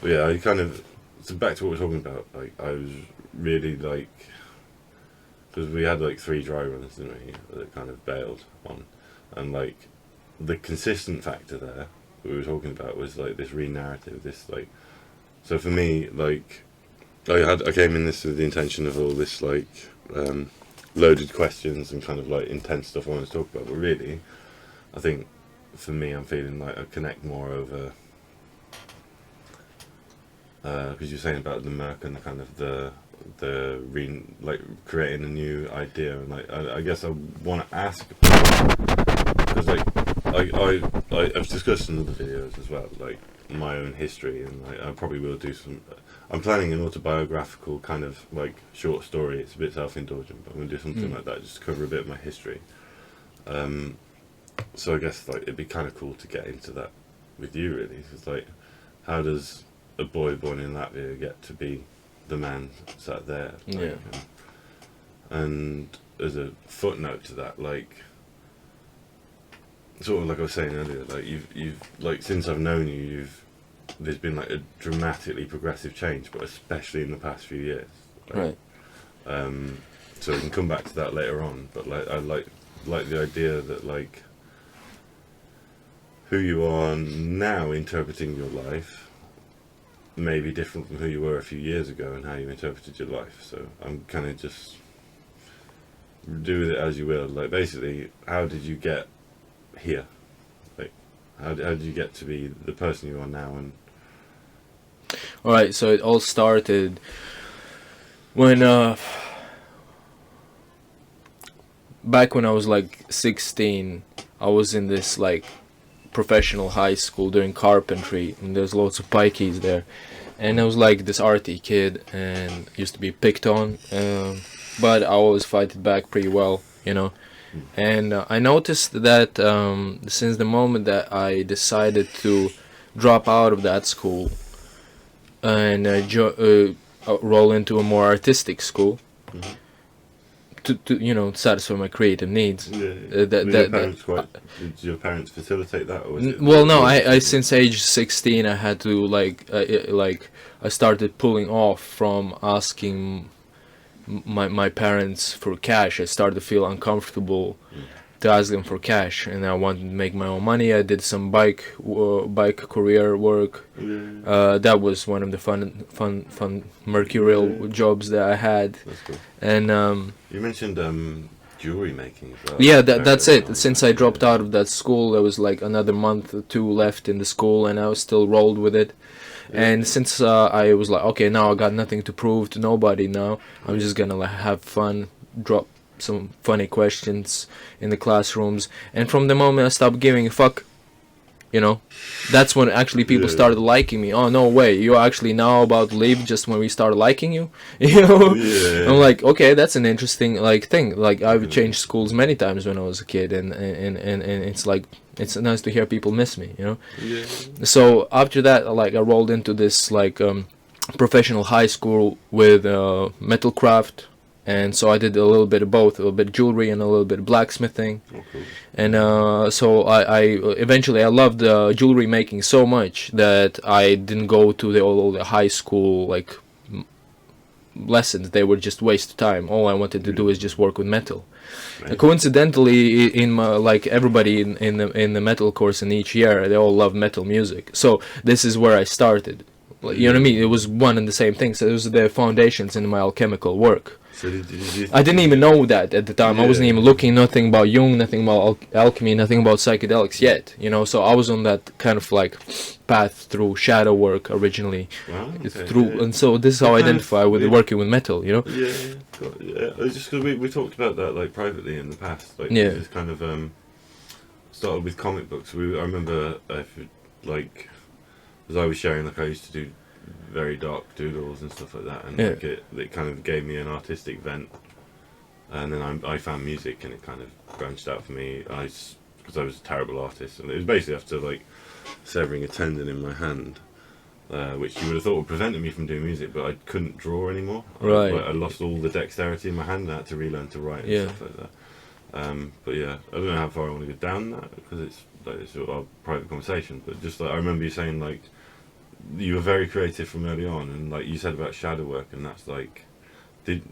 But yeah, I kind of, so back to what we're talking about. Like, I was really like, because we had like 3 dry runs, didn't we? That kind of bailed on, and like the consistent factor there that we were talking about was like this re-narrative, this like. So for me, like, I came in this with the intention of all this like loaded questions and kind of like intense stuff I want to talk about, but really, I think for me, I'm feeling like I connect more over because you're saying about the Merc and the kind of like creating a new idea, and like I guess I want to ask because like I've discussed in other videos as well, like my own history, and like I probably will do some. I'm planning an autobiographical kind of like short story. It's a bit self-indulgent, but I'm gonna do something like that just to cover a bit of my history. So I guess like it'd be kind of cool to get into that with you, really. Because like, how does a boy born in Latvia get to be the man sat there? Like, Yeah. and as a footnote to that, like, sort of like I was saying earlier, like you've like since I've known you, there's been like a dramatically progressive change, but especially in the past few years. Like, Right. So we can come back to that later on. But like I like the idea that like who you are now interpreting your life may be different from who you were a few years ago and how you interpreted your life. So I'm kind of just do with it as you will. Like basically, how did you get here? Like how did you get to be the person you are now? And All right. So it all started when back when I was like 16. I was in this like professional high school doing carpentry, and there's lots of pikeys there, and I was like this arty kid and used to be picked on, but I always fight it back pretty well, you know. And I noticed that since the moment that I decided to drop out of that school and roll into a more artistic school to you know satisfy my creative needs. yeah, That, were your that, parents that, did your parents facilitate that, or was it? well, no, I since age 16 I had to like I started pulling off from asking my parents for cash. I started to feel uncomfortable to ask them for cash, and I wanted to make my own money. I did some bike career work. That was one of the fun mercurial jobs that I had. That's cool. And You mentioned jewelry making as well. yeah, that's it. Since I dropped out of that school, there was like another month or two left in the school, and I was still rolled with it. And since I was like, okay, now I got nothing to prove to nobody now, I'm just gonna like have fun, drop some funny questions in the classrooms, and from the moment I stopped giving a fuck, you know, that's when actually people started liking me. Oh, no way, you're actually now about to leave just when we started liking you. You know. I'm like, okay, that's an interesting like thing. Like I've changed schools many times when I was a kid, and it's like it's nice to hear people miss me, you know. So after that, like I rolled into this like professional high school with metalcraft, and so I did a little bit of both, a little bit of jewelry and a little bit of blacksmithing. And so I eventually I loved jewelry making so much that I didn't go to all the high school like lessons. They were just waste of time. All I wanted to do is just work with metal. Coincidentally, in my like everybody in the metal course in each year, they all love metal music. So this is where I started. You know what I mean? It was one and the same thing. So it was the foundations in my alchemical work. So I didn't even know that at the time. I wasn't even looking nothing about Jung, nothing about alchemy, nothing about psychedelics yet. You know, so I was on that kind of like path through shadow work originally. Wow, And so this is how I identify with working with metal. You know. It's just because we talked about that like privately in the past. Like this kind of started with comic books. I remember like as I was sharing, like I used to do very dark doodles and stuff like that, and like it kind of gave me an artistic vent. And then I found music, and it kind of branched out for me. Because I was a terrible artist, and it was basically after like severing a tendon in my hand, which you would have thought would prevented me from doing music, but I couldn't draw anymore. Right. I lost all the dexterity in my hand, and I had to relearn to write and stuff like that. But yeah, I don't know how far I want to go down that because it's like it's sort of a private conversation. But just like I remember you saying like you were very creative from early on, and like you said about shadow work, and that's like,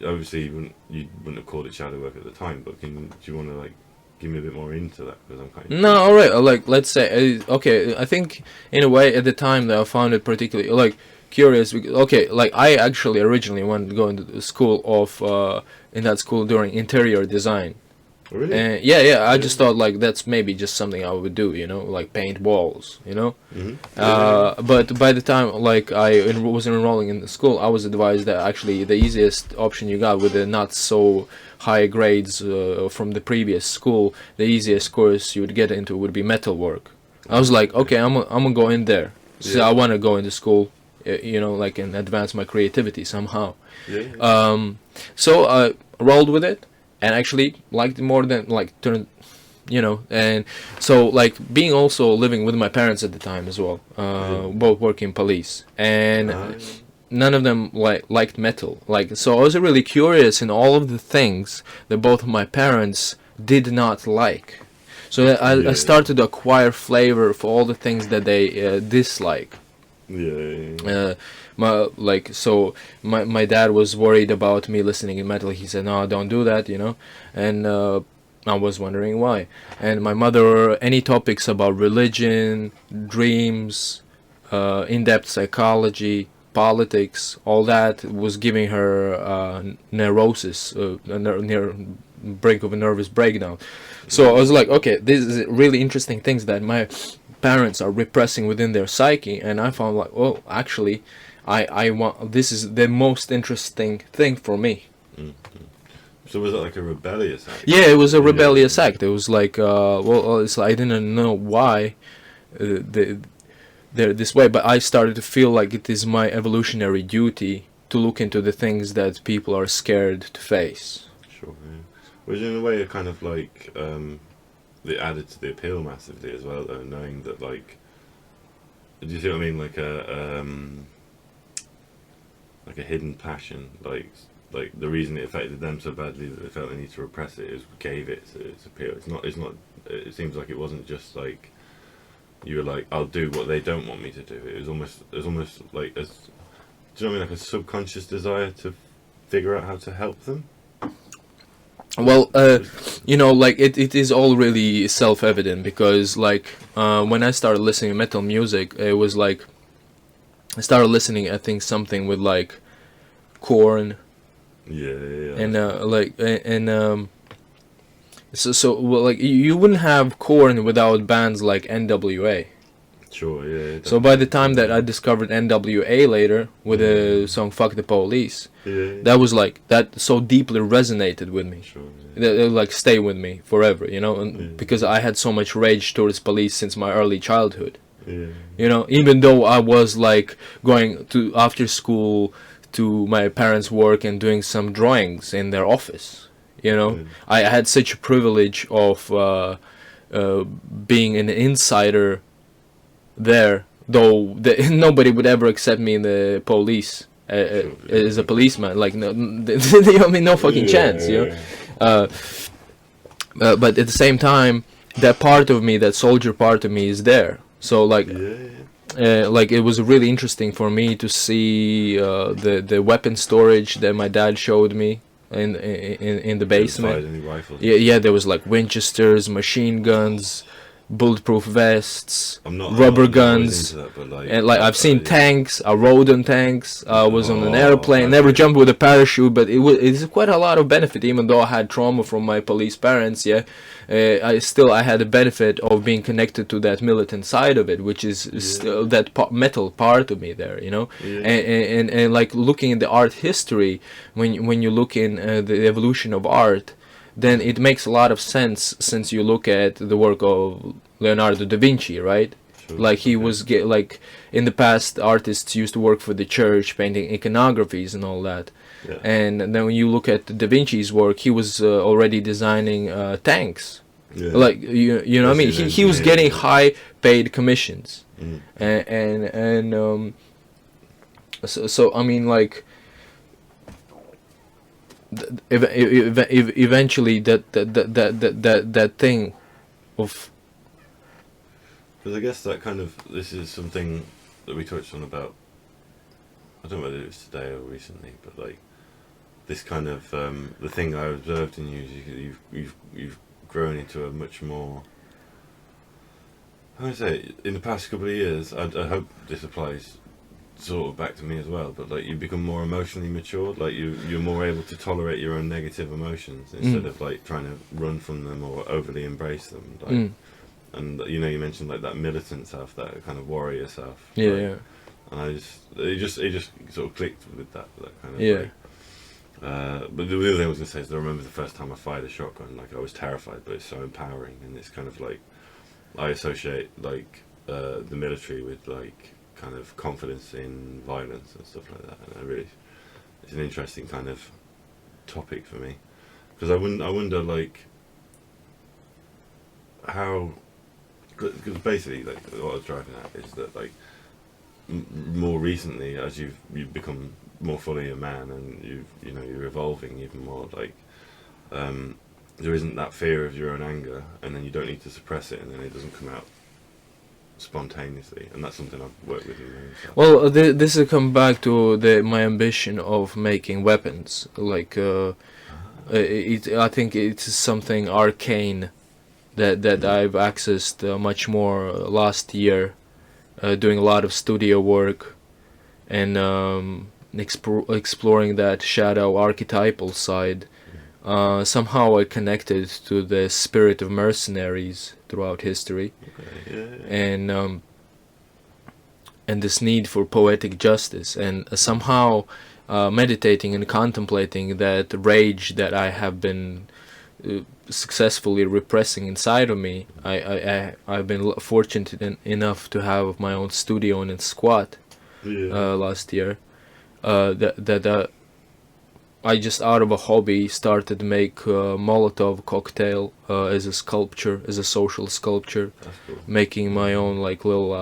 obviously you wouldn't have called it shadow work at the time, but do you want to like give me a bit more into that, because I'm kind of No, all right. Like, let's say, okay. I think in a way at the time that I found it particularly like curious. Because, okay, like I actually originally wanted to go into the school of in that school during interior design. really. And yeah, I just thought like that's maybe just something I would do, like paint walls, Mm-hmm. But by the time like was enrolling in the school, I was advised that actually the easiest option you got with the not so high grades from the previous school, the easiest course you would get into would be metal work. I was like, okay, I'm gonna go in there. So I want to go into school, like and advance my creativity somehow. So I rolled with it. And actually liked it more than like turned, and so like being also living with my parents at the time as well, both working police, and none of them liked metal. Like, so I was really curious in all of the things that both of my parents did not like. So I started to acquire flavor for all the things that they dislike. My dad was worried about me listening to metal. He said, no, don't do that, and I was wondering why. And my mother, any topics about religion, dreams, in-depth psychology, politics, all that was giving her neurosis, near brink of a nervous breakdown. So I was like, okay, this is really interesting things that my parents are repressing within their psyche, and I found like, well, actually, I want, this is the most interesting thing for me. Mm-hmm. So was it like a rebellious act? Yeah, it was a rebellious act. It was like, it's like I didn't know why they're this way, but I started to feel like it is my evolutionary duty to look into the things that people are scared to face. Sure. Yeah. Was in a way a kind of like it added to the appeal massively as well, though, knowing that like, do you see what I mean? Like a hidden passion, like the reason it affected them so badly that they felt the need to repress it is gave it its appeal. It's not. It seems like it wasn't just like you were like, I'll do what they don't want me to do. It was almost like do you know what I mean? Like a subconscious desire to figure out how to help them. Well, like it is all really self-evident, because like when I started listening to metal music, it was like I started listening, I think, something with like Korn. And so well, like you wouldn't have Korn without bands like NWA. Sure, yeah. Definitely. So by the time that I discovered NWA later with the song "Fuck the Police," that was like that so deeply resonated with me. Sure, It like stay with me forever, because I had so much rage towards police since my early childhood. Even though I was like going to after school to my parents' work and doing some drawings in their office. I had such a privilege of being an insider there, though nobody would ever accept me in the police as a policeman. Like no fucking chance. But at the same time, that part of me, that soldier part of me, is there. So like. Like it was really interesting for me to see the weapon storage that my dad showed me in the basement. Yeah, there was like Winchesters, machine guns, bulletproof vests, rubber guns, and like I've seen tanks. I rode on tanks. I was on an airplane. Never jumped with a parachute, but it's quite a lot of benefit. Even though I had trauma from my police parents, I had the benefit of being connected to that militant side of it, which is still that metal part of me there, and like looking at the art history, when you look in the evolution of art, then it makes a lot of sense since you look at the work of Leonardo da Vinci, right? Sure. Like he was like in the past, artists used to work for the church, painting iconographies and all that. Yeah. And then when you look at Da Vinci's work, he was already designing tanks. Yeah. Like you know what I mean? He was getting high paid commissions, and so I mean like. Eventually that thing of, because I guess that kind of, this is something that we touched on about, I don't know whether it was today or recently, but like this kind of the thing I observed in you is you've grown into a much more. How do I say? In the past couple of years, I hope this applies sort of back to me as well. But like you become more emotionally matured. Like you're more able to tolerate your own negative emotions instead of like trying to run from them or overly embrace them. Like, and you know, you mentioned like that militant self, that kind of warrior self. Yeah, like, yeah. And it just sort of clicked with that kind of. Yeah. Like, but the other thing I was gonna say is I remember the first time I fired a shotgun. Like I was terrified, but it's so empowering, and it's kind of like I associate like the military with like kind of confidence in violence and stuff like that. And it's an interesting kind of topic for me because I wonder like how, because basically like what I was driving at is that like more recently as you've become more fully a man and you're evolving even more, like there isn't that fear of your own anger, and then you don't need to suppress it, and then it doesn't come out spontaneously, and that's something I've worked with you. So. Well, this will come back to my ambition of making weapons. Like, I think it's something arcane that I've accessed much more last year, doing a lot of studio work, and exploring that shadow archetypal side. Somehow I connected to the spirit of mercenaries throughout history, and this need for poetic justice, and somehow meditating and contemplating that rage that I have been successfully repressing inside of me. I've been fortunate enough to have my own studio in Squat last year. That I just out of a hobby started to make a Molotov cocktail as a sculpture, as a social sculpture. That's cool. Making my own like little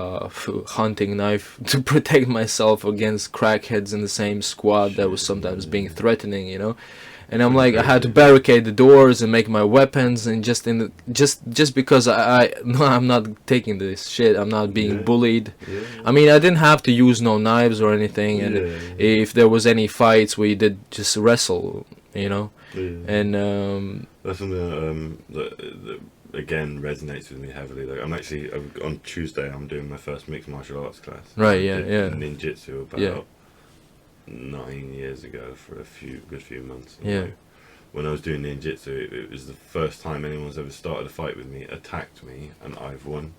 hunting knife to protect myself against crackheads in the same squad that was sometimes being threatening, you know. And I'm like, I had to barricade the doors and make my weapons, and just because I'm not taking this shit. I'm not being bullied. Yeah. I mean, I didn't have to use no knives or anything, and if there was any fights, we did just wrestle, you know. And that's something that again resonates with me heavily. Like I'm actually on Tuesday, I'm doing my first mixed martial arts class. Right. I did Yeah. ninjutsu about 9 years ago for a good few months. And like, when I was doing ninjutsu, it was the first time anyone's ever started a fight with me, attacked me, and I've won.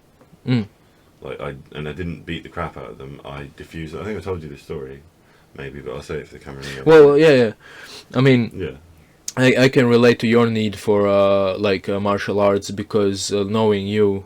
Like I didn't beat the crap out of them. I diffused. I think I told you this story, maybe, but I'll say it for the camera. Well, yeah. I mean, I can relate to your need for martial arts because knowing you,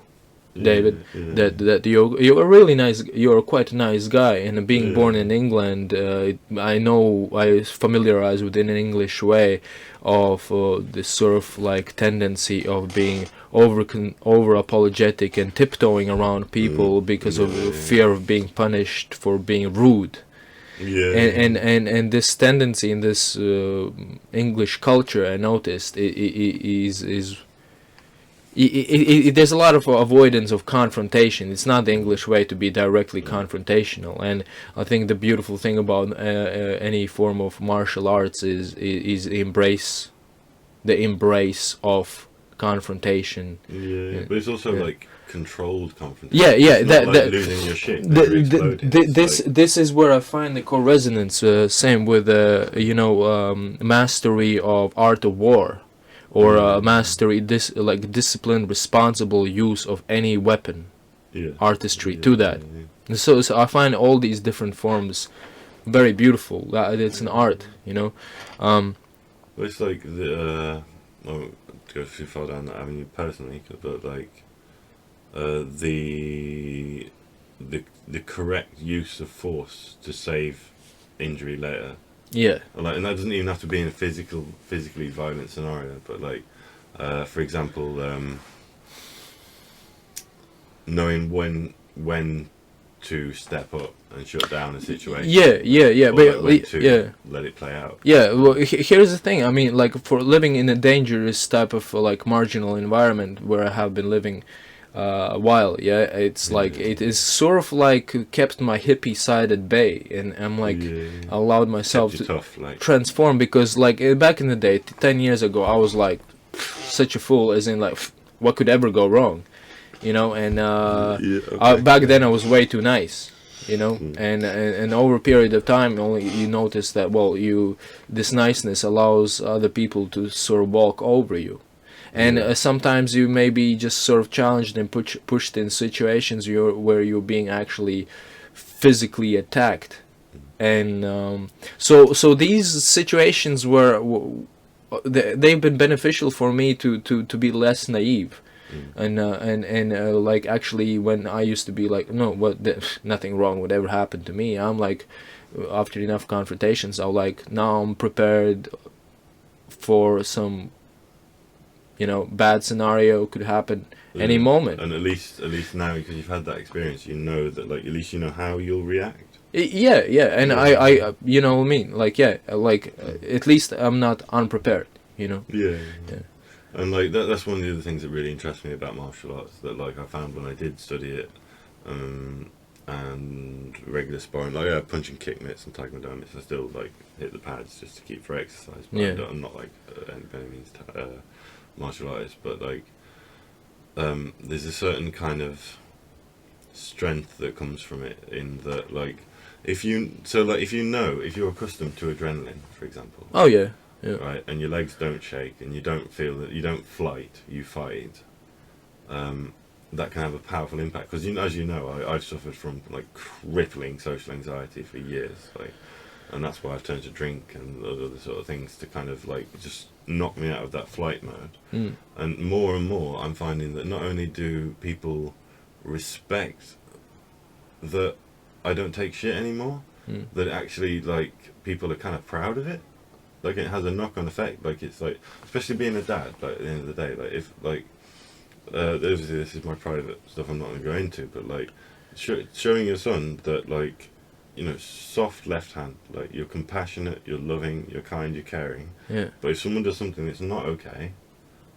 David, that you're a really nice, you're quite a nice guy, and being born in England, I know I familiarize with an English way of this sort of like tendency of being over apologetic and tiptoeing around people because of fear of being punished for being rude. And this tendency in this English culture, I noticed, there's a lot of avoidance of confrontation. It's not the English way to be directly confrontational, and I think the beautiful thing about any form of martial arts is the embrace of confrontation. But it's also like controlled confrontation. It's not like losing your shit. This is where I find the co-resonance. Same with mastery of art of war. Or mastery, disciplined, responsible use of any weapon, artistry to that. So I find all these different forms very beautiful. It's an art, you know. It's like I won't go too far down that avenue personally, but like the correct use of force to save injury later. Like, and that doesn't even have to be in a physically violent scenario, but like, for example, knowing when to step up and shut down a situation. But let it play out. Well, here's the thing. I mean, like, for living in a dangerous type of like marginal environment where I have been living, while. Yeah, it's like it is sort of like kept my hippie side at bay, and I'm like allowed myself to tough, like. transform, because like back in the day, 10 years ago, I was like such a fool, as in like what could ever go wrong, you know, and back then I was way too nice, you know, and over a period of time, only you notice that, well, this niceness allows other people to sort of walk over you. And sometimes you may be just sort of challenged and pushed in situations where you're being actually physically attacked. And so these situations they've been beneficial for me to be less naive. And like, actually, when I used to be like, no, nothing wrong would ever happen to me, I'm like, after enough confrontations, I'm like, now I'm prepared for some, you know, bad scenario could happen any moment. And at least now, because you've had that experience, you know that, like, at least you know how you'll react. And I you know what I mean, like, at least I'm not unprepared, you know. And like that's one of the other things that really interests me about martial arts, that like I found when I did study it, and regular sparring, like I have punch and kick mitts and taekwondo mitts, I still like hit the pads just to keep for exercise, but I'm not like by any means martial artist, but like there's a certain kind of strength that comes from it, in that, like, if you're accustomed to adrenaline, for example, right, and your legs don't shake and you don't feel that, you don't flight, you fight, that can have a powerful impact, because as you know, I've suffered from like crippling social anxiety for years, like, and that's why I've turned to drink and other sort of things to kind of like just knock me out of that flight mode. And more I'm finding that not only do people respect that I don't take shit anymore, that actually, like, people are kind of proud of it. Like, it has a knock-on effect. Like, it's like, especially being a dad, like, at the end of the day, like, if, like, obviously this is my private stuff I'm not going to go into, but like, showing your son that, like, you know, soft left hand, like, you're compassionate, you're loving, you're kind, you're caring, but if someone does something that's not okay,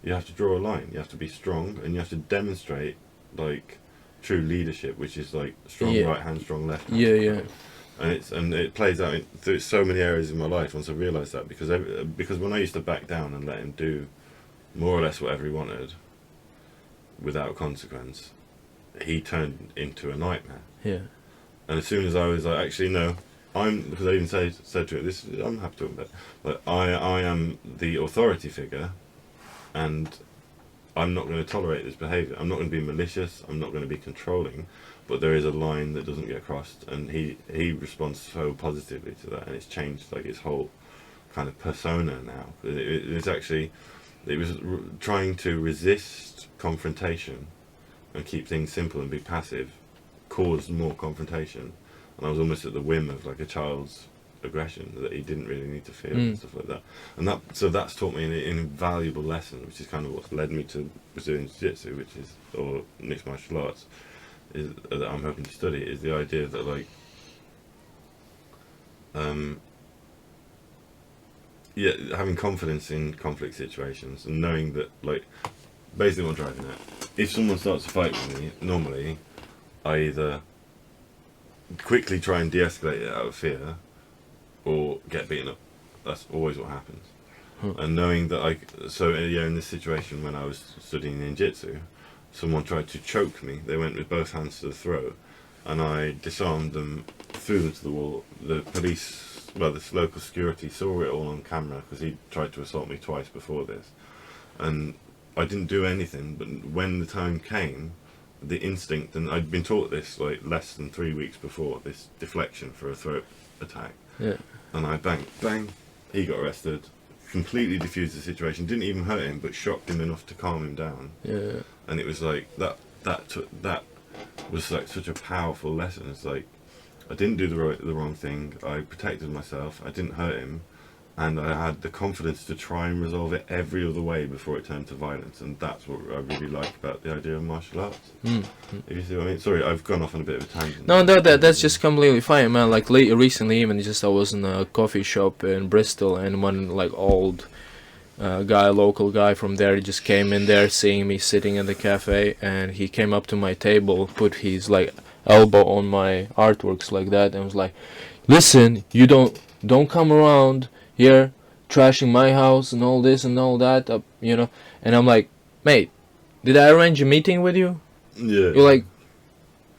you have to draw a line, you have to be strong, and you have to demonstrate, like, true leadership, which is like strong right hand, strong left hand. And it plays out through so many areas in my life once I realised that, because when I used to back down and let him do more or less whatever he wanted without consequence, he turned into a nightmare. And as soon as I was like, actually no, because I even said to it, I'm happy to admit, like, I am the authority figure, and I'm not going to tolerate this behaviour. I'm not going to be malicious, I'm not going to be controlling, but there is a line that doesn't get crossed, and he responds so positively to that, and it's changed like his whole kind of persona now. It was trying to resist confrontation and keep things simple and be passive, caused more confrontation, and I was almost at the whim of like a child's aggression that he didn't really need to feel and stuff like that. And that's taught me an invaluable lesson, which is kind of what's led me to pursuing jiu-jitsu, or mixed martial arts, is that I'm hoping to study, is the idea that, like, having confidence in conflict situations, and knowing that, like, basically what I'm driving at, if someone starts a fight with me, normally I either quickly try and de-escalate it out of fear, or get beaten up. That's always what happens. And knowing that in this situation when I was studying ninjutsu, someone tried to choke me. They went with both hands to the throat, and I disarmed them, threw them to the wall. The police, this local security, saw it all on camera, because he tried to assault me twice before this, and I didn't do anything. But when the time came, the instinct, and I'd been taught this like less than 3 weeks before, this deflection for a throat attack. And I bang, he got arrested, completely diffused the situation, didn't even hurt him, but shocked him enough to calm him down. And it was like that was like such a powerful lesson. It's like, I didn't do the wrong thing, I protected myself, I didn't hurt him, and I had the confidence to try and resolve it every other way before it turned to violence. And that's what I really like about the idea of martial arts. If you see what I mean. Sorry, I've gone off on a bit of a tangent. No, that's just completely fine, man. Like, recently, even just I was in a coffee shop in Bristol, and one like old guy, local guy from there, just came in there, seeing me sitting in the cafe, and he came up to my table, put his like elbow on my artworks like that, and was like, "Listen, you don't come around here trashing my house and all this and all that, you know." And I'm like, "Mate, did I arrange a meeting with you?" Yeah. You're like,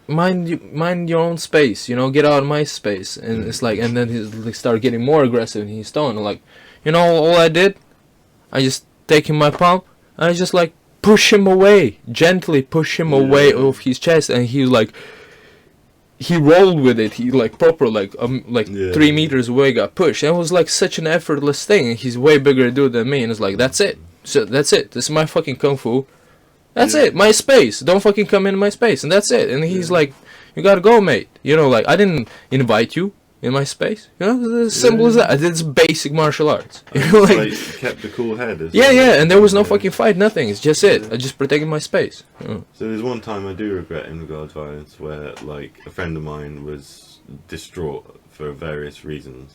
mind your own space, you know, get out of my space. And it's like, and then he like, started getting more aggressive, and he's stoned. Like, you know, all I did, I just take him my palm, and I just like push him away, gently push him away off his chest, and he like, he rolled with it. He like proper like 3 meters away got pushed. And it was like such an effortless thing. And he's way bigger dude than me, and it's like, that's it. So that's it. This is my fucking kung fu. That's it. My space. Don't fucking come in my space. And that's it. And he's like, you gotta go, mate. You know, like, I didn't invite you in my space. You know, as simple as that. It's basic martial arts. You know, like kept a cool head. And there was no fucking fight, nothing. It's just it. I just protected my space. So there's one time I do regret in regards to violence where, like, a friend of mine was distraught for various reasons,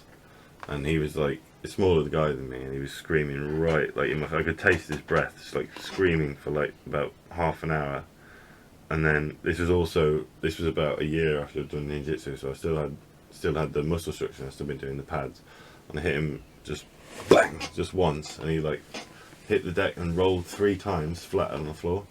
and he was like a smaller guy than me, and he was screaming right, like, I could taste his breath, just like screaming for like about half an hour. And then this was about a year after I'd done ninjutsu, so I still had the muscle structure, and I'd still been doing the pads, and I hit him just bang, just once, and he like hit the deck and rolled 3 times flat on the floor.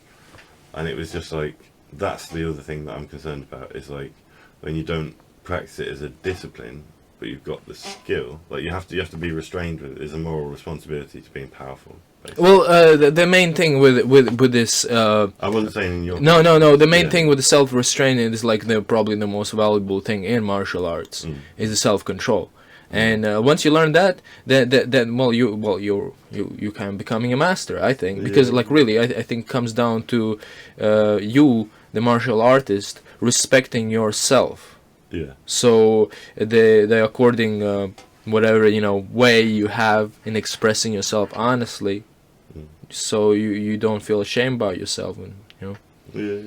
And it was just like, that's the other thing that I'm concerned about, is like when you don't practice it as a discipline, but you've got the skill, like you have to be restrained with it. There's a moral responsibility to being powerful, basically. Well, the main thing with this I wasn't saying in your no the main thing with the self-restraint is like probably the most valuable thing in martial arts is the self-control. And once you learn that, then you can becoming a master, I think, because like really I think it comes down to you, the martial artist, respecting yourself. Yeah. So the according whatever, you know, way you have in expressing yourself honestly, so you don't feel ashamed about yourself, and you know. Yeah.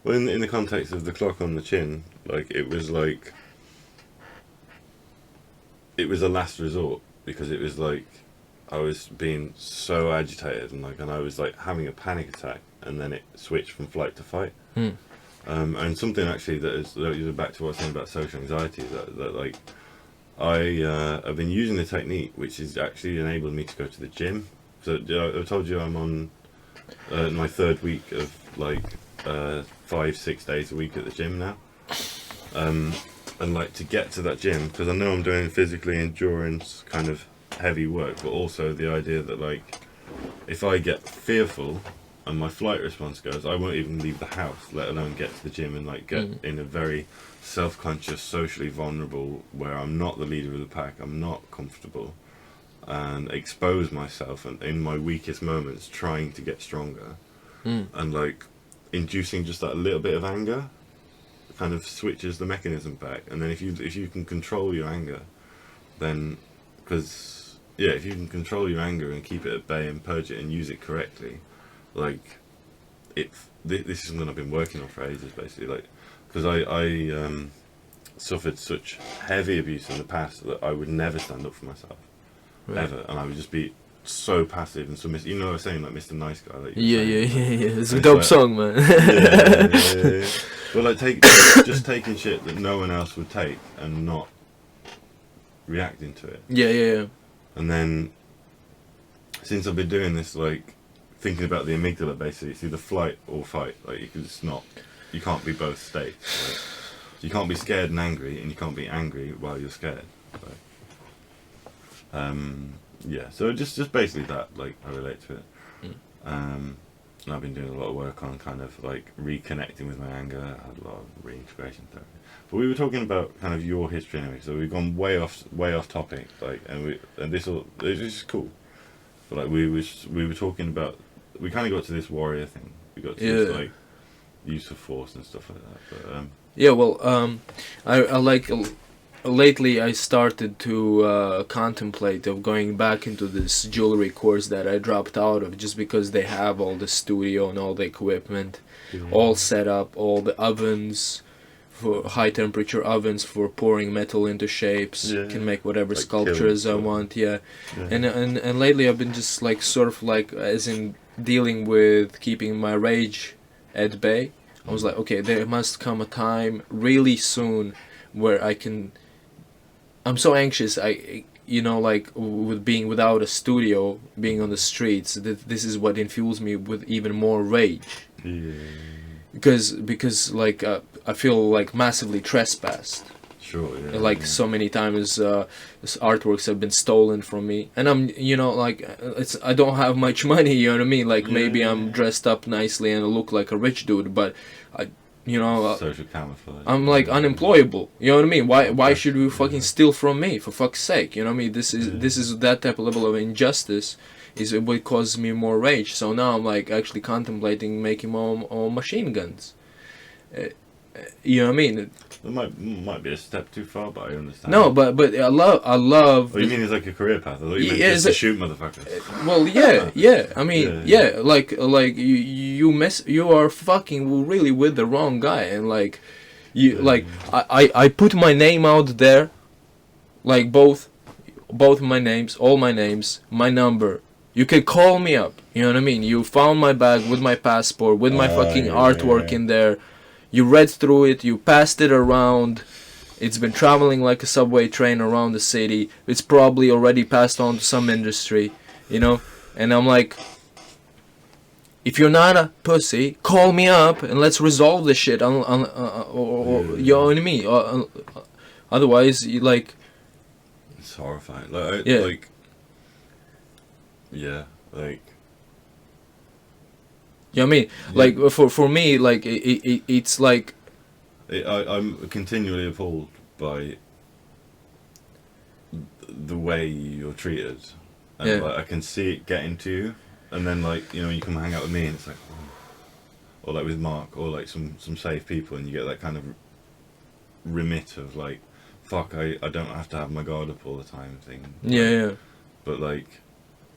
Well, in the context of the clock on the chin, like it was a last resort, because it was like I was being so agitated, and I was like having a panic attack, and then it switched from flight to fight. And something actually that is back to what I was saying about social anxiety, that like I've been using the technique which has actually enabled me to go to the gym. So I told you I'm on my 3rd week of like 5-6 days a week at the gym now. And like to get to that gym, because I know I'm doing physically endurance kind of heavy work, but also the idea that like if I get fearful and my flight response goes, I won't even leave the house, let alone get to the gym and like get in a very self-conscious, socially vulnerable, where I'm not the leader of the pack, I'm not comfortable, and expose myself and in my weakest moments trying to get stronger, and like inducing just that little bit of anger kind of switches the mechanism back. And then if you can control your anger, then if you can control your anger and keep it at bay and purge it and use it correctly, like this is something I've been working on for ages, basically, like because I suffered such heavy abuse in the past that I would never stand up for myself, ever, and I would just be so passive and submissive. You know what I was saying, like Mr. Nice Guy. Like yeah. It's a dope song, man. yeah. But like just taking shit that no one else would take and not reacting to it. Yeah. And then since I've been doing this, like thinking about the amygdala, basically, it's either flight or fight. Like you can't be both states. Like, you can't be scared and angry, and you can't be angry while you're scared. Like, yeah. So just basically that. Like I relate to it. And I've been doing a lot of work on kind of like reconnecting with my anger. I had a lot of reintegration therapy. But we were talking about kind of your history anyway, so we've gone way off topic. Like, this is cool. But like we were talking about, we kind of got to this warrior thing. We got to this like use of force and stuff like that. But yeah, well, I like lately I started to contemplate of going back into this jewelry course that I dropped out of, just because they have all the studio and all the equipment all set up, all the ovens, for high temperature ovens for pouring metal into shapes. Can make whatever like sculptures I want. And lately I've been just like sort of like as in dealing with keeping my rage at bay. I was like, okay, there must come a time really soon where I'm so anxious. Like with being without a studio, being on the streets, this is what infuels me with even more rage. Because like I feel like massively trespassed. Sure, yeah. Like so many times artworks have been stolen from me, and I'm I don't have much money, you know what I mean? Like maybe I'm dressed up nicely and I look like a rich dude, but social camouflage. I'm like unemployable, you know what I mean? Why should you fucking steal from me, for fuck's sake? You know what I mean? This is that type of level of injustice is what causes me more rage. So now I'm like actually contemplating making my own machine guns. You know what I mean? It might be a step too far, but I understand. No, but I love. Oh, you mean it's like a career path? I thought you meant just to shoot motherfuckers. Well, yeah. I mean, like you are fucking really with the wrong guy, and like I put my name out there, like both my names, all my names, my number. You can call me up. You know what I mean? You found my bag with my passport, with my fucking artwork in there. You read through it, you passed it around, it's been traveling like a subway train around the city, it's probably already passed on to some industry, you know? And I'm like, if you're not a pussy, call me up and let's resolve this shit, you know what I mean? Otherwise, you like... It's horrifying. Like, You know what I mean? Like for me, like it's like I'm continually appalled by the way you're treated, and like, I can see it getting to you, and then like you come hang out with me, and it's like, or like with Mark, or like some safe people, and you get that kind of remit of like, fuck, I don't have to have my guard up all the time thing. But like.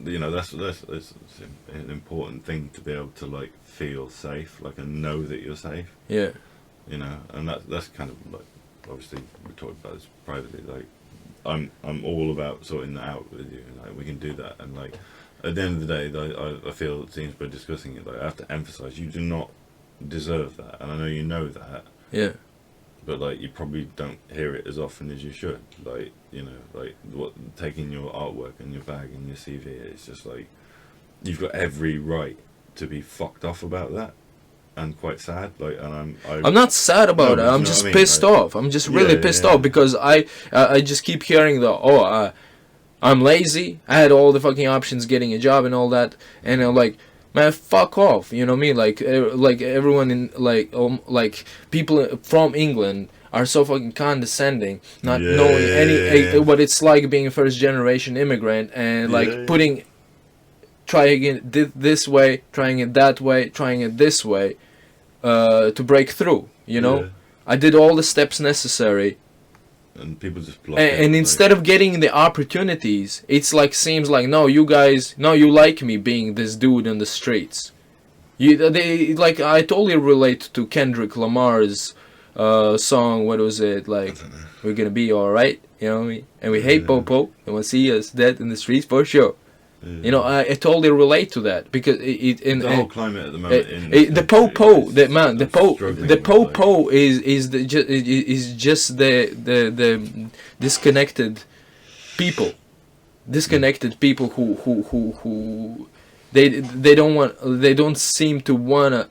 That's an important thing to be able to like feel safe, like and know that you're safe. And that's kind of like, obviously we talked about this privately. Like, I'm all about sorting that out with you. Like, we can do that, and like at the end of the day, I feel it seems by discussing it, like I have to emphasize you do not deserve that, and I know you know that. But like you probably don't hear it as often as you should. Like taking your artwork and your bag and your CV, it's just like you've got every right to be fucked off about that, and quite sad. Like, and I'm not sad about it. I'm just pissed off. I'm just really pissed off because I just keep hearing I'm lazy. I had all the fucking options getting a job and all that, and I'm like, man, fuck off. You know what I mean? Like everyone in like people from England are so fucking condescending, not knowing any what it's like being a first generation immigrant, and like trying it this way, trying it that way, trying it this way, to break through. You know, I did all the steps necessary. And people just block and instead of getting the opportunities, it's like seems like no, you like me being this dude on the streets. I totally relate to Kendrick Lamar's song. What was it like? We're gonna be all right, you know what I mean? And we hate Popo, and we'll see us dead in the streets for sure. I totally relate to that because the whole climate at the moment. The Popo is just the disconnected people who they don't seem to want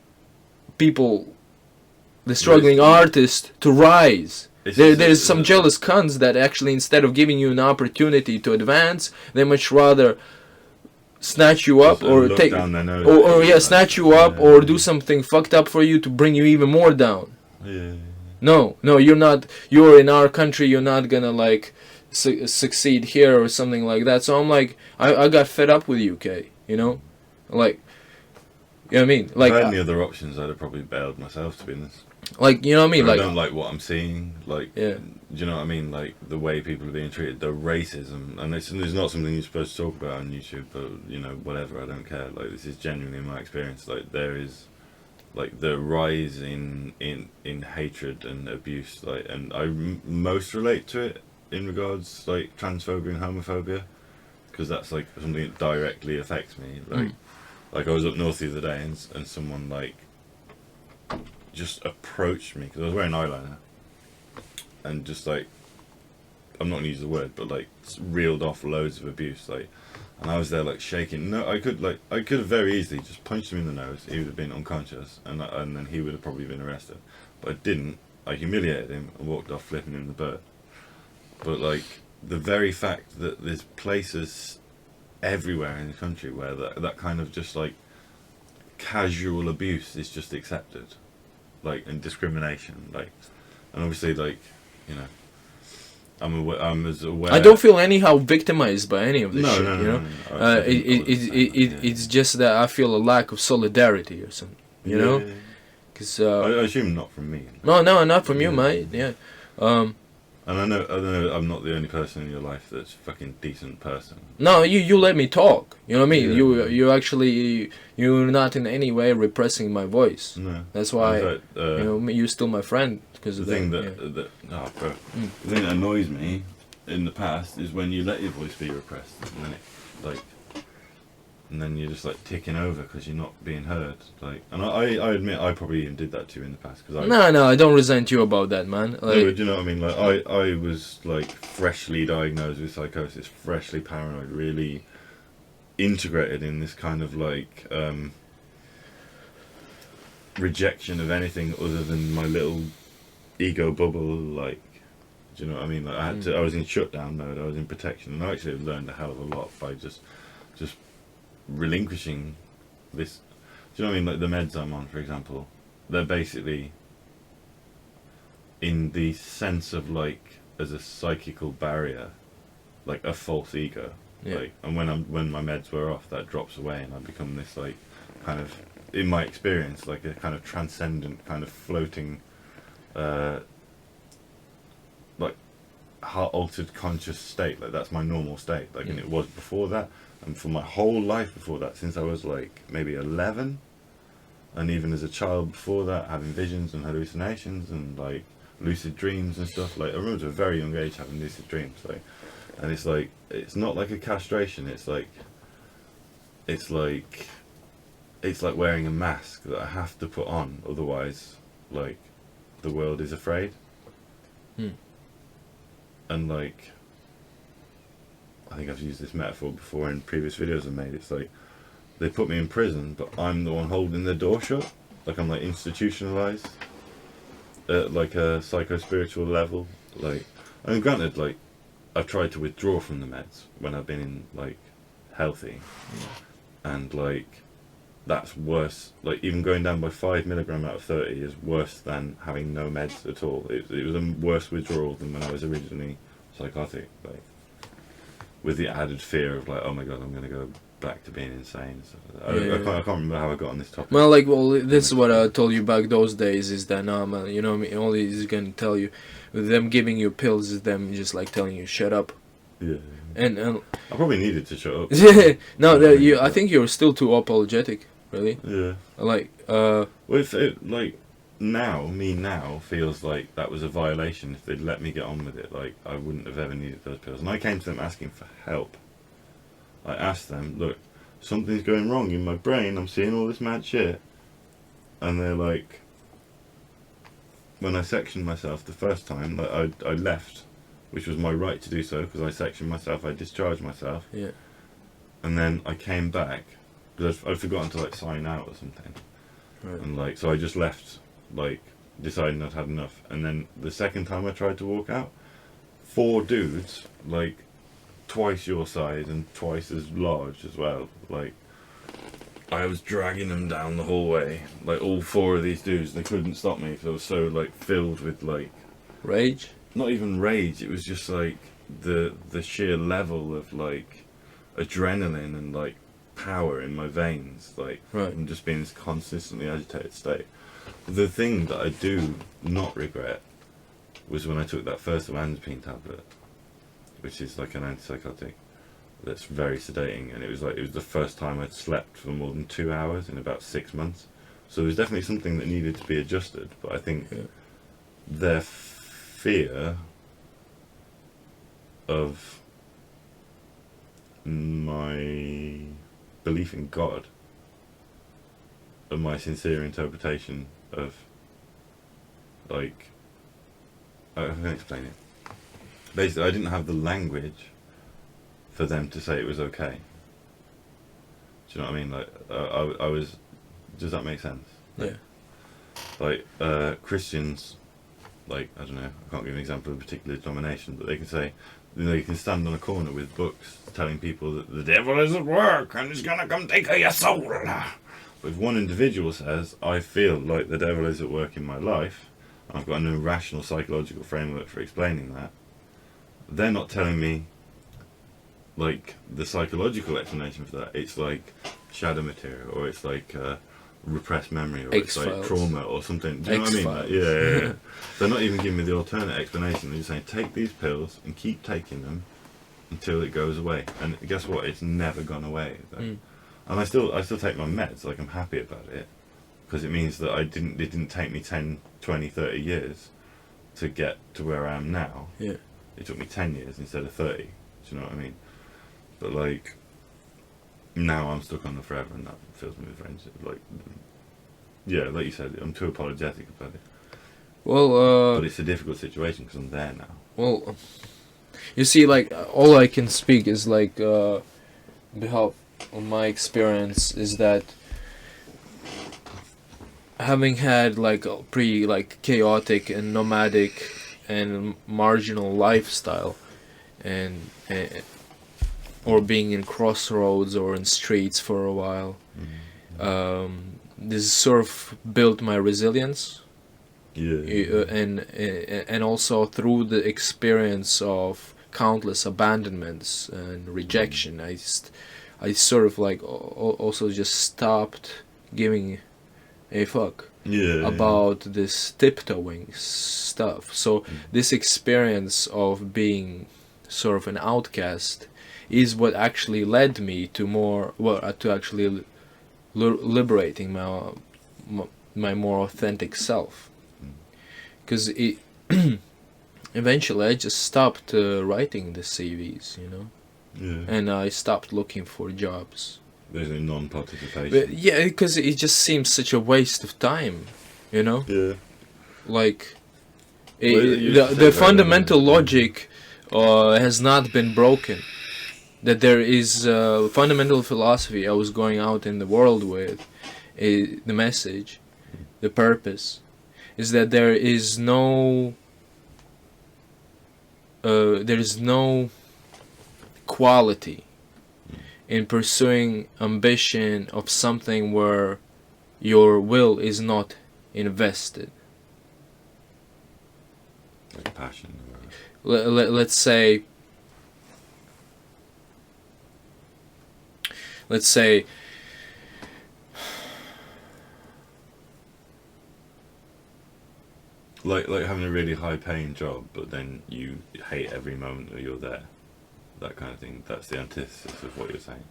the struggling artist to rise. There's some jealous cunts that actually instead of giving you an opportunity to advance, they much rather snatch you up or take snatch you up or do something fucked up for you to bring you even more down. No, you're not. You're in our country. You're not gonna like succeed here or something like that. So I'm like, I got fed up with UK. You know, like, you know what I mean? Like, if I had any other options, I'd have probably bailed myself, to be honest. Like, you know what I mean? But like, I don't like what I'm seeing. Like, do you know what I mean? Like the way people are being treated, the racism, and it's not something you're supposed to talk about on YouTube. But whatever, I don't care. Like, this is genuinely my experience. Like, there is like the rise in hatred and abuse, like, and I most relate to it in regards like transphobia and homophobia, because that's like something that directly affects me. Like I was up north the other day, and someone like just approached me because I was wearing eyeliner, and just like, I'm not gonna use the word, but like reeled off loads of abuse, like, and I was there like shaking. No, I could have very easily just punched him in the nose. He would have been unconscious, and then he would have probably been arrested. But I didn't. I humiliated him and walked off, flipping him the bird. But like the very fact that there's places everywhere in the country where that kind of just like casual abuse is just accepted, like, and discrimination, like, and obviously, like, you know, I'm as aware. I don't feel anyhow victimized by any of this shit. No, you know, no. it's just that I feel a lack of solidarity or something. You know, because I assume not from me. No, not from you, mate. Yeah. And I know I'm not the only person in your life that's a fucking decent person. No, you let me talk. You know what I mean? Yeah. You actually you're not in any way repressing my voice. No. That's why you know you're still my friend because of the thing that. the thing that annoys me in the past is when you let your voice be repressed, and then it like, and then you're just like ticking over because you're not being heard. Like, and I admit I probably even did that to you in the past. Cause No, I don't resent you about that, man. Like, no, but do you know what I mean? Like, I was like freshly diagnosed with psychosis, freshly paranoid, really integrated in this kind of like rejection of anything other than my little ego bubble. Like, do you know what I mean? Like, I was in shutdown mode. I was in protection, and I actually learned a hell of a lot by just relinquishing this. Do you know what I mean? Like the meds I'm on, for example, they're basically in the sense of like as a psychical barrier, like a false ego. Yeah. Like, and when my meds were off, that drops away, and I become this like kind of, in my experience, like a kind of transcendent, kind of floating, like altered conscious state. Like that's my normal state. Like, and it was before that, and for my whole life before that, since I was like maybe 11, and even as a child before that, having visions and hallucinations and like lucid dreams and stuff. Like I remember at a very young age having lucid dreams. Like, and it's like, it's not like a castration. It's like wearing a mask that I have to put on, otherwise, like, the world is afraid. And like, I think I've used this metaphor before in previous videos I've made. It's like they put me in prison, but I'm the one holding the door shut. Like I'm like institutionalized at like a psycho-spiritual level. Like, I mean, granted, like I've tried to withdraw from the meds when I've been in like healthy, and like that's worse. Like even going down by 5 milligram out of 30 is worse than having no meds at all. It was a worse withdrawal than when I was originally psychotic. Like, with the added fear of like, oh my god, I'm gonna go back to being insane and stuff like that. I can't remember how I got on this topic. Well, this is what I told you back those days, is that man, you know what I mean, all he's gonna tell you, with them giving you pills is them just like telling you shut up. Yeah. And I probably needed to shut up. I think you're still too apologetic, really. Yeah. Like well, if it, like me now feels like that was a violation. If they'd let me get on with it, like I wouldn't have ever needed those pills. And I came to them asking for help. I asked them, look, something's going wrong in my brain. I'm seeing all this mad shit. And they're like, when I sectioned myself the first time, like I left, which was my right to do so because I sectioned myself. I discharged myself. Yeah. And then I came back because I'd forgotten to like sign out or something. Right. And like, so I just left, like deciding I'd had enough. And then the second time I tried to walk out, 4 dudes, like twice your size and twice as large as well, like I was dragging them down the hallway, like all 4 of these dudes. They couldn't stop me because I was so like filled with like rage. Not even rage, it was just like the sheer level of like adrenaline and like power in my veins, like from just being in this consistently agitated state. The thing that I do not regret was when I took that first olanzapine tablet, which is like an antipsychotic that's very sedating, and it was the first time I'd slept for more than 2 hours in about 6 months. So there's definitely something that needed to be adjusted, but I think their fear of my belief in God, of my sincere interpretation of, like, I can explain it. Basically, I didn't have the language for them to say it was okay. Do you know what I mean? Like, I was. Does that make sense? Yeah. Like, Christians, like, I don't know, I can't give an example of a particular denomination, but they can say, you know, you can stand on a corner with books telling people that the devil is at work and he's gonna come take your soul. But if one individual says, I feel like the devil is at work in my life, and I've got an irrational psychological framework for explaining that, they're not telling me, like, the psychological explanation for that. It's like shadow material, or it's like repressed memory, or X-Files. It's like trauma or something. Do you know what I mean? Like, yeah. They're not even giving me the alternate explanation. They're just saying, take these pills and keep taking them until it goes away. And guess what? It's never gone away. And I still take my meds. Like, I'm happy about it, because it means that it didn't take me 10, 20, 30 years to get to where I am now. Yeah. It took me 10 years instead of 30. Do you know what I mean? But, like, now I'm stuck on the forever, and that fills me with rage. Like, yeah, like you said, I'm too apologetic about it. Well, but it's a difficult situation because I'm there now. Well, you see, like, all I can speak is, like, behalf of my experience is that having had, like, a pretty, like, chaotic and nomadic and marginal lifestyle, and or being in crossroads or in streets for a while, this sort of built my resilience. And also through the experience of countless abandonments and rejection, I sort of, like, also just stopped giving a fuck about this tiptoeing stuff. So this experience of being sort of an outcast is what actually led me to to actually liberating my more authentic self. Because eventually I just stopped writing the CVs, you know, and I stopped looking for jobs. There's a non-participation. But, yeah, because it just seems such a waste of time, you know. Yeah. Like, the fundamental logic has not been broken. That there is a fundamental philosophy I was going out in the world with, the message, the purpose, is that there is no quality in pursuing ambition of something where your will is not invested. Like passion. Let's say like having a really high paying job, but then you hate every moment that you're there. That kind of thing. That's the antithesis of what you're saying.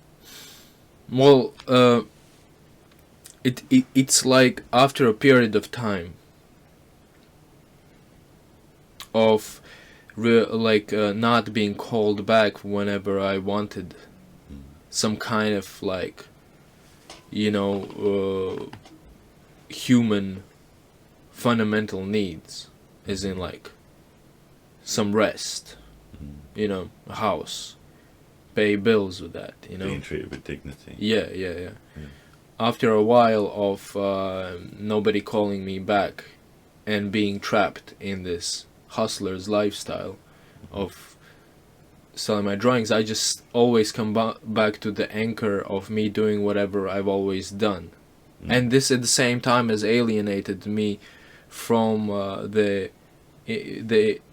Well, it's like after a period of time of not being called back whenever I wanted some kind of, like, you know, human fundamental needs, as in, like, some rest, you know, a house, pay bills with that, you know, being treated with dignity. Yeah. After a while of nobody calling me back and being trapped in this hustler's lifestyle of selling my drawings, I just always come back to the anchor of me doing whatever I've always done. And this at the same time has alienated me from the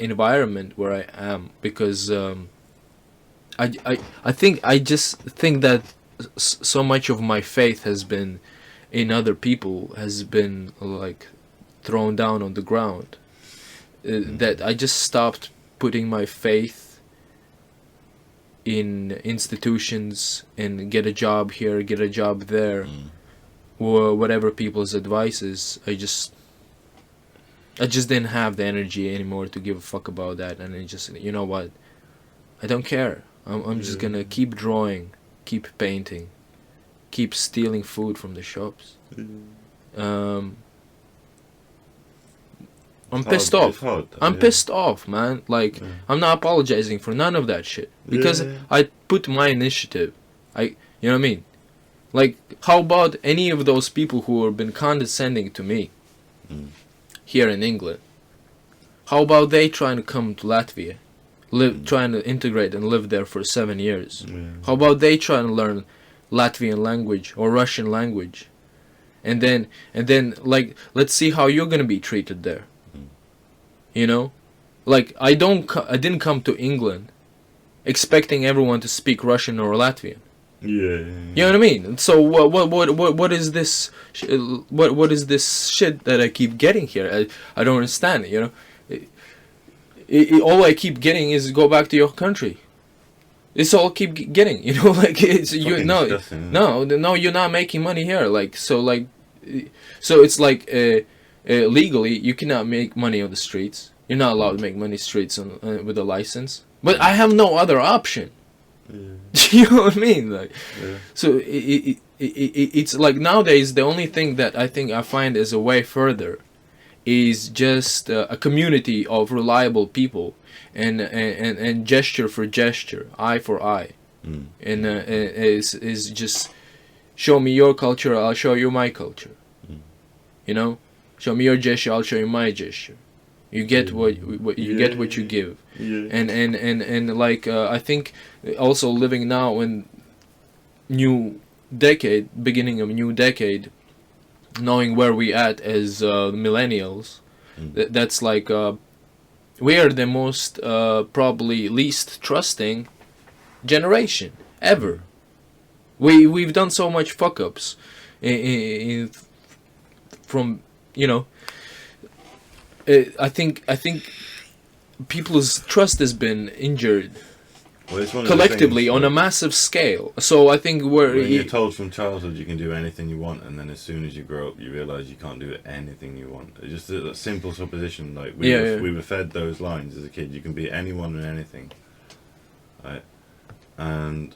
environment where I am, because I just think that so much of my faith has been in other people, has been, like, thrown down on the ground, that I just stopped putting my faith in institutions and get a job here, get a job there, whatever people's advice is. I just didn't have the energy anymore to give a fuck about that, and I just, you know what, I don't care. I'm just gonna keep drawing, keep painting, keep stealing food from the shops. I'm pissed off. I'm pissed off, man. Like, I'm not apologizing for none of that shit because I put my initiative. You know what I mean? Like, how about any of those people who have been condescending to me here in England? How about they trying to come to Latvia, trying to integrate and live there for 7 years? How about they trying to learn Latvian language or Russian language, and then like, let's see how you're gonna be treated there. You know, like, I didn't come to England expecting everyone to speak Russian or Latvian. You know what I mean? So what is this? What is this shit that I keep getting here? I don't understand it. You know, all I keep getting is go back to your country. It's all I keep getting. You know, like, it's no, you're not making money here. Like, so it's like legally you cannot make money on the streets. You're not allowed to make money streets with a license. But I have no other option. You know what I mean? Like, so it's like nowadays the only thing that I think I find is a way further is just a community of reliable people and gesture for gesture, eye for eye, and is just show me your culture, I'll show you my culture. You know, show me your gesture, I'll show you my gesture. You get what you get what you give. And like, I think also living now in new decade, beginning of new decade, knowing where we at as millennials, that's like we are the most probably least trusting generation ever. We've done so much fuck ups from, you know, I think people's trust has been injured collectively on a massive scale. So I think when you're told from childhood you can do anything you want, and then as soon as you grow up you realise you can't do anything you want. It's just a simple supposition. Like, we were fed those lines as a kid. You can be anyone and anything, right? And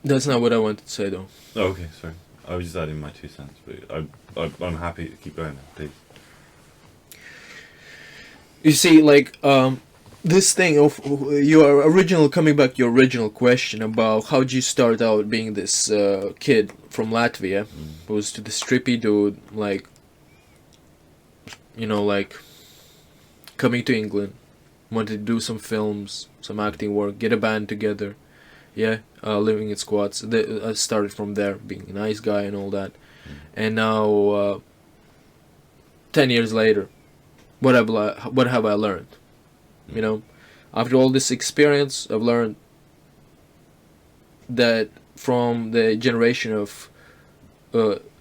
that's not what I wanted to say, though. Oh, okay, sorry. I was just adding my 2 cents, but I'm happy to keep going, please. You see, like, this thing of coming back to your original question about how did you start out being this kid from Latvia, was to this trippy dude, like, you know, like, coming to England, wanted to do some films, some acting work, get a band together, living in squats. I started from there, being a nice guy and all that, and now 10 years later, what have I learned? You know, after all this experience, I've learned that from the generation of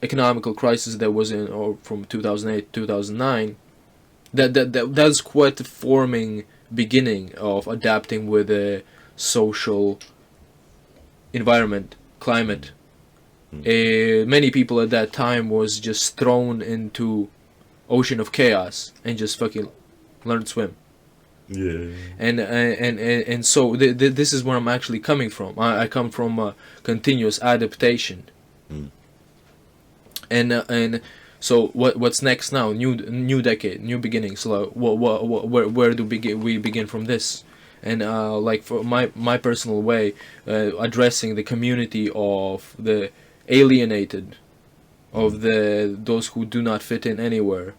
economical crisis that was in, or from 2008 2009, that's quite a forming beginning of adapting with a social environment, climate. Many people at that time was just thrown into ocean of chaos and just fucking learn to swim. And so this is where I'm actually coming from. I come from a continuous adaptation. And so what's next now? New decade, new beginnings. So where do we begin from this? And like, for my personal way, addressing the community of the alienated, of those who do not fit in anywhere.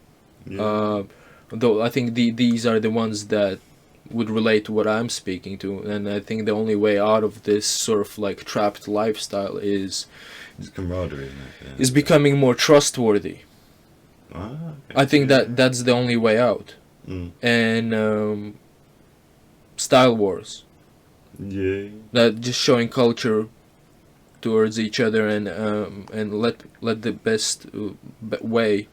Though I think these are the ones that would relate to what I'm speaking to, and I think the only way out of this sort of like trapped lifestyle is camaraderie, isn't it? Is becoming more trustworthy. Okay. I think that's the only way out. And style wars. That just showing culture towards each other, and let the best way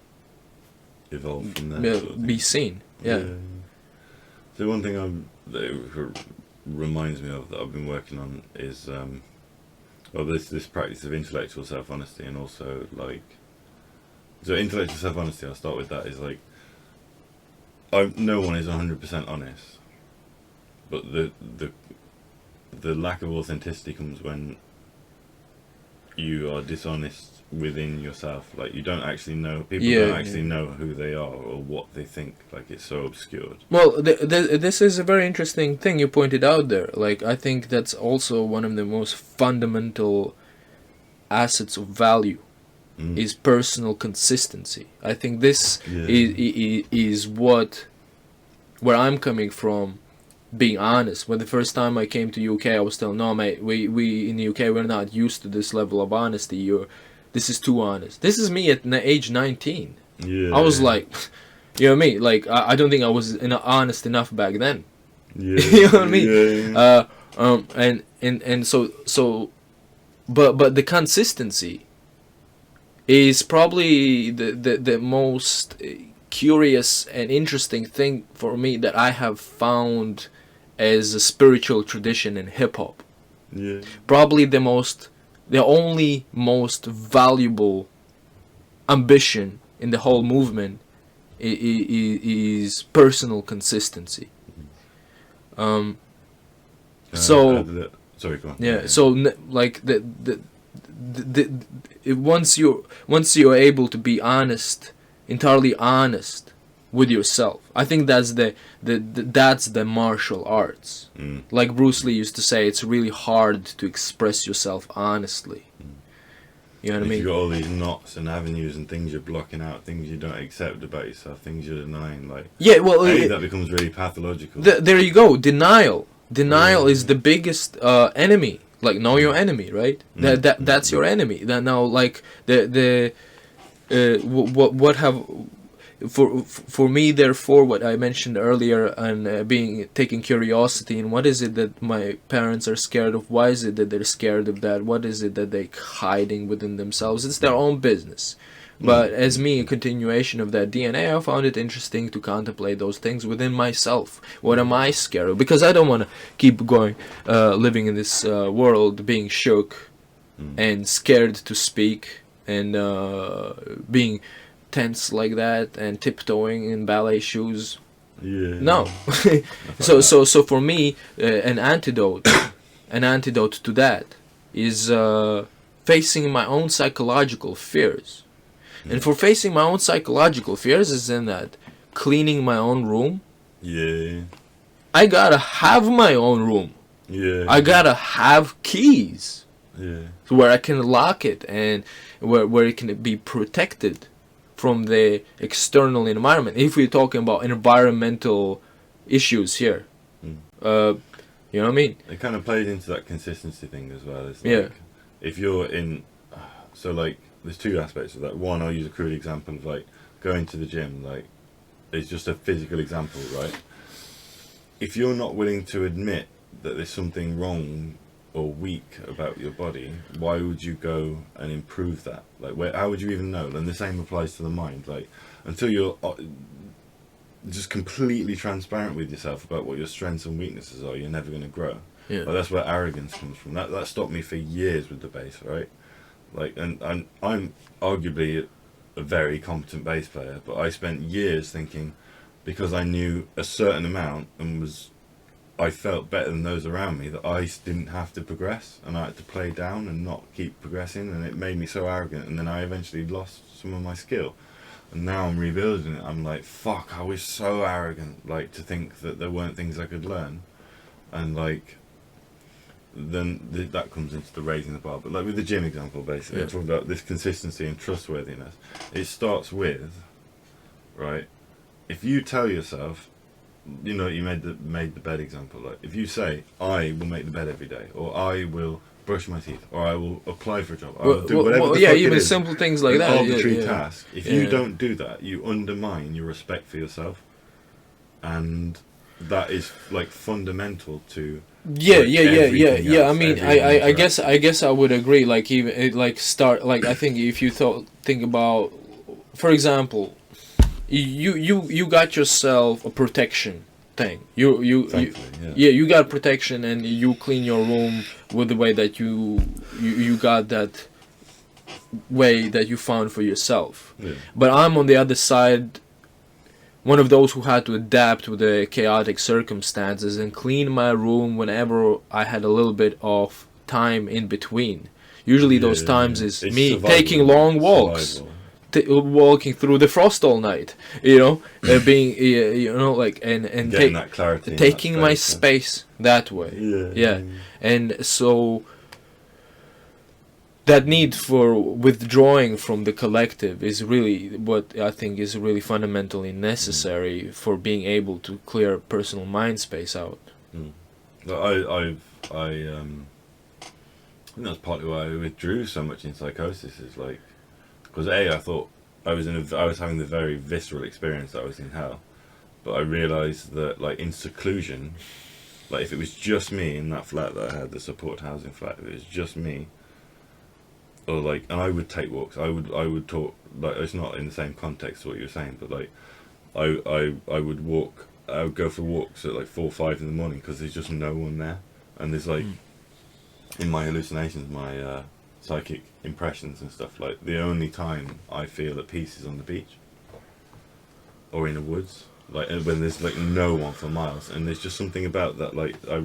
evolve from there, be seen. So one thing that reminds me of that I've been working on is this practice of intellectual self-honesty, and also like So intellectual self-honesty, I'll start with that, is like, no one is 100% honest, but the lack of authenticity comes when you are dishonest within yourself. Like, you don't actually know, people don't actually know who they are or what they think. Like, it's so obscured. Well, this is a very interesting thing you pointed out there. Like, I think that's also one of the most fundamental assets of value, is personal consistency. I think this is where I'm coming from, being honest. When the first time I came to UK, I was telling, no mate, we in the UK, we're not used to this level of honesty. This is too honest. This is me at age 19. I was like, you know what I mean? Like, I don't think I was honest enough back then. You know what I mean? And so but the consistency is probably the most curious and interesting thing for me that I have found as a spiritual tradition in hip hop. Probably the only most valuable ambition in the whole movement is personal consistency. Sorry, go on. So like once you're able to be entirely honest with yourself, I think that's the martial arts. Like Bruce Lee used to say, it's really hard to express yourself honestly. You know what I mean? You've got all these knots and avenues and things you're blocking out, things you don't accept about yourself, things you're denying. Like, that becomes really pathological. There you go. Denial is the biggest enemy. Like, know your enemy, right? That's your enemy. That now, like what have for me, therefore, what I mentioned earlier, and taking curiosity in what is it that my parents are scared of? Why is it that they're scared of that? What is it that they're hiding within themselves? It's their own business. But as me, a continuation of that DNA, I found it interesting to contemplate those things within myself. What am I scared of? Because I don't want to keep going, living in this world, being shook and scared to speak, and being tense like that and tiptoeing in ballet shoes. No. So for me, an antidote to that is facing my own psychological fears. And for facing my own psychological fears is in that cleaning my own room. I gotta have my own room. I gotta have keys. Where I can lock it and where it can be protected from the external environment. If we're talking about environmental issues here, you know what I mean? It kind of plays into that consistency thing as well. It's like, if you're in, so like, there's two aspects of that. One, I'll use a crude example of like going to the gym. Like, it's just a physical example, right? If you're not willing to admit that there's something wrong or weak about your body, why would you go and improve that? Like, how would you even know? And the same applies to the mind. Like, until you're just completely transparent with yourself about what your strengths and weaknesses are, you're never going to grow. Like, that's where arrogance comes from. That stopped me for years with the bass, right? Like, and I'm arguably a very competent bass player, but I spent years thinking, because I knew a certain amount and I felt better than those around me, that I didn't have to progress, and I had to play down and not keep progressing, and it made me so arrogant, and then I eventually lost some of my skill. And now I'm rebuilding it. I'm like, fuck, I was so arrogant, like, to think that there weren't things I could learn. And like, then that comes into the raising the bar. But like with the gym example, basically, I'm talking about this consistency and trustworthiness. It starts with, right, if you tell yourself, you know, you made the bed example, like, if you say, I will make the bed every day, or I will brush my teeth, or I will apply for a job, I will do whatever the fuck even it is, simple things like that, arbitrary task. If you don't do that, you undermine your respect for yourself, and that is like fundamental to I mean, I guess I would agree. Like, even I think if you think about, for example, you got yourself a protection thing. You got protection, and you clean your room with the way that you got that way that you found for yourself. Yeah. But I'm on the other side, one of those who had to adapt to the chaotic circumstances and clean my room whenever I had a little bit of time in between. Usually those times is It's me survival, taking long walks, walking through the frost all night, being, like, and getting that clarity in taking that my space, space that way. Yeah. And so that need for withdrawing from the collective is really what I think is really fundamentally necessary for being able to clear personal mind space out. I think that's partly why I withdrew so much in psychosis. Is like, because I thought I was having the very visceral experience that I was in hell, but I realised that, like, in seclusion, like, if it was just me in that flat that I had, the support housing flat, if it was just me, or like, and I would take walks. I would talk, like, it's not in the same context as what you were saying, but like, I would walk. I would go for walks at like 4 or 5 in the morning because there's just no one there, and there's like, in my hallucinations, my psychic impressions and stuff, like, the only time I feel at peace is on the beach or in the woods, like, when there's like no one for miles, and there's just something about that, like, I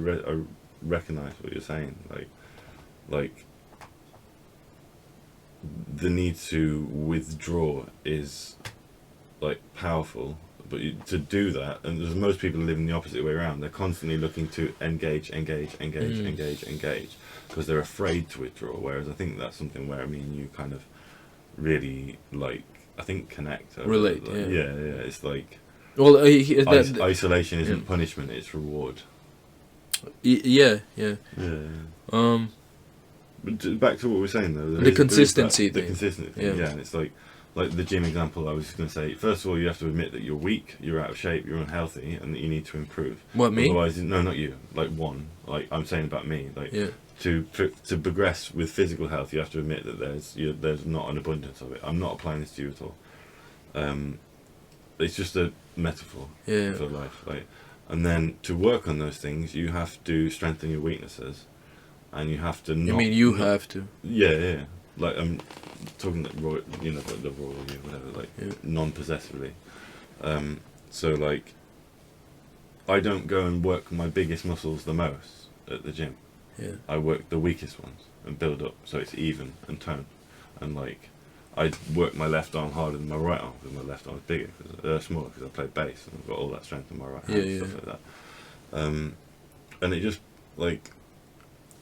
recognize what you're saying, like the need to withdraw is like powerful, but to do that, and there's most people living the opposite way around, they're constantly looking to engage because they're afraid to withdraw, whereas I think that's something where me and you kind of really, like, I think connect, relate. Like, yeah, it's like, well, isolation isn't punishment, it's reward. Yeah. But back to what we were saying though, the consistency thing. The consistency thing, yeah, and it's like the gym example, I was just going to say, first of all, you have to admit that you're weak, you're out of shape, you're unhealthy, and that you need to improve. What, me? Otherwise, no, not you. Like, I'm saying about me. Like, to progress with physical health, you have to admit that there's not an abundance of it. I'm not applying this to you at all. It's just a metaphor for life. Like, and then to work on those things, you have to strengthen your weaknesses, and you have to. Have to. Yeah. Like, I'm talking the royal, like the royal you, whatever, like, non-possessively. So, like, I don't go and work my biggest muscles the most at the gym. Yeah. I work the weakest ones and build up so it's even and toned. And, like, I work my left arm harder than my right arm because my left arm is bigger, smaller because I play bass and I've got all that strength in my right hand and stuff like that. And it just, like,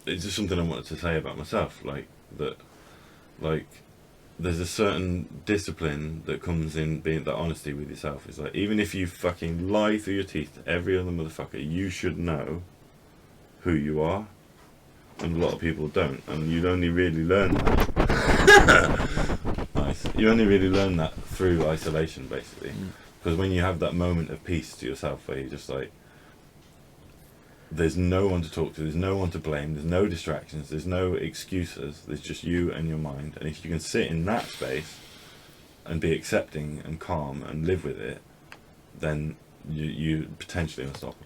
it's just something I wanted to say about myself, like, that, like, there's a certain discipline that comes in being that honesty with yourself. It's like, even if you fucking lie through your teeth to every other motherfucker, you should know who you are, and a lot of people don't, and you'd only really learn that. Nice. You only really learn that through isolation, basically, because when you have that moment of peace to yourself, where you're just like, there's no one to talk to, there's no one to blame, there's no distractions, there's no excuses, there's just you and your mind. And if you can sit in that space and be accepting and calm and live with it, then you potentially unstoppable.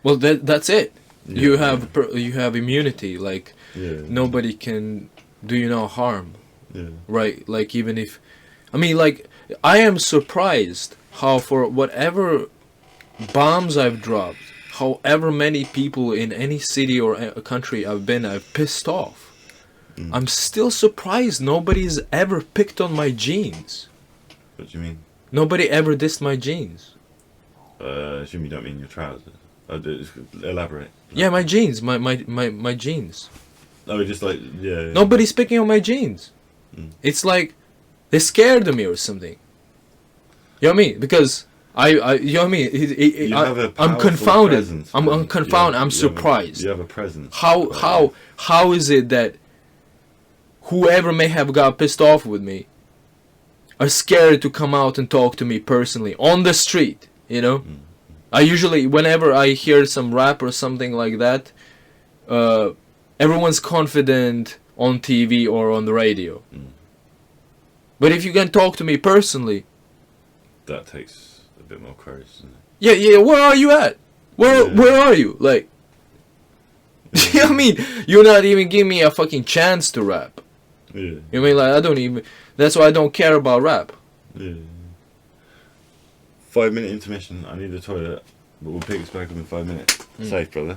Well, that's it. You have immunity, like, nobody can do you no harm, right? Like, even if, like, I am surprised how, for whatever bombs I've dropped, however many people in any city or a country I've pissed off, I'm still surprised nobody's ever picked on my jeans. What do you mean? Nobody ever dissed my jeans. Assume you don't mean your trousers. Elaborate. Yeah, my jeans, my jeans. Oh, just like, yeah. Nobody's picking on my jeans. It's like they're scared of me or something. You know what I mean? Because you know what I mean? I'm confounded. Presence, I'm confounded. I'm surprised. You have a presence. How is it that whoever may have got pissed off with me are scared to come out and talk to me personally on the street? I usually, whenever I hear some rap or something like that, everyone's confident on TV or on the radio. But if you can talk to me personally, that takes a bit more courage, doesn't it? Yeah. Where are you at? Where are you? Like, you know what I mean? You're not even giving me a fucking chance to rap. Yeah. You know what I mean? Like, I don't even. That's why I don't care about rap. Yeah. 5 minute intermission. I need a toilet, but we'll pick us back up in 5 minutes. Safe, brother.